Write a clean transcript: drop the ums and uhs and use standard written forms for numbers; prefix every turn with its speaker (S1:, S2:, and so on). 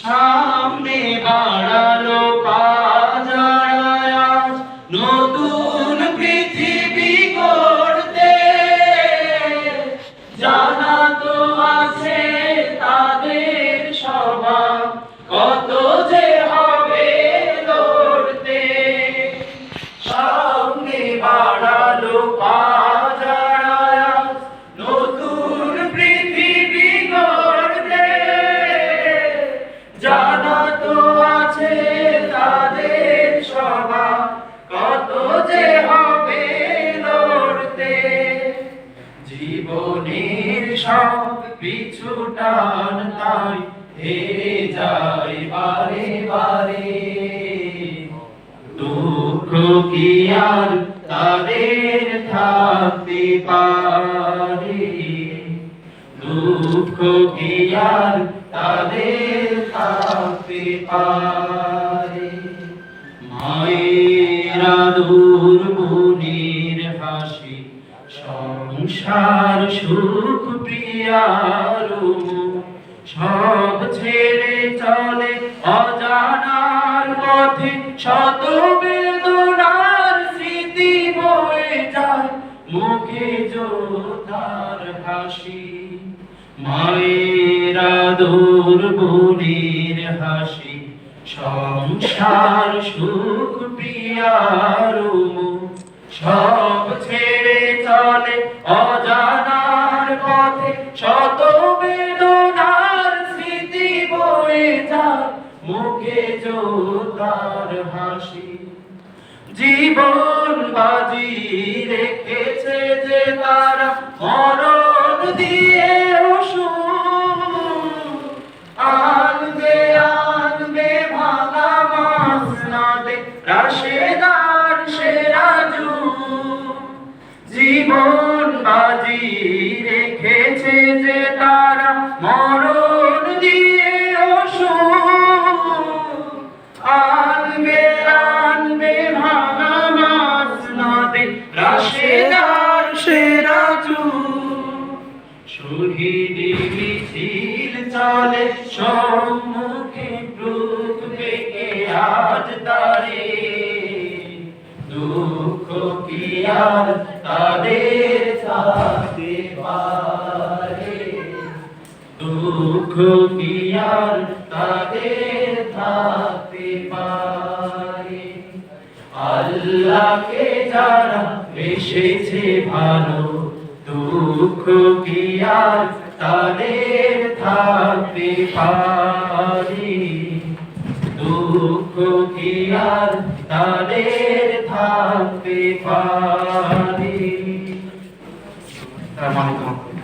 S1: সামনে বাড়ালো পাজারায়া নতুন পৃথিবী গড়তে, জানা তো আছে তাদের স্বভাব কত যে হবে লড়তে। সামনে বাড়ালো পাজারায়া নতুন পৃথিবী গড়তে, জানা তো আছে তাদের স্বভাব কত যে হবে লড়তে। জীবনের সব পিছু টান তাই হেরে যায় বারে বারে, দুঃখ কি আর তাদের থাকতে পারে, দুঃখ কি আর তাদের থাকতে পারে। মায়ের আদর বোনের হাসি সংসার সুখ প্রিয়ার সব ছেড়ে চলে অজানার পথে, শত বেদনার স্মৃতি বয়ে যায় মুখে যোদ্ধার হাসি। মায়ের আদর বোনের হাসি সংসার সুখ প্রিয়ার সব ছেড়ে চলে অজানার পথে, শত বেদনার স্মৃতি বয়ে যায় মুখে যোদ্ধার হাসি। জীবন বাজি রেখেছে যে তারা মরণ দিয়ে আনবে আনবে ভাঙা মাসনাদে রাশেদার সেরাজু। জীবন বাজি রেখেছে যে তারা মরণ দিয়ে আনবে আনবে ভাঙা মাসনাদে রাশেদার সেরাজু। শহীদি মিছিল চলে সম্মুখে বুক বেঁকে আজ তারে, দুঃখ কি আর তাদের থাকতে পারে, দুঃখ কি আর তাদের থাকতে পারে। আল্লাহকে যারা বেসেছে ভালো, দুঃখ কি আর তাদের থাকতে পারে, দুঃখ কি আর তাদের থাকতে পারে। আসসালামু আলাইকুম।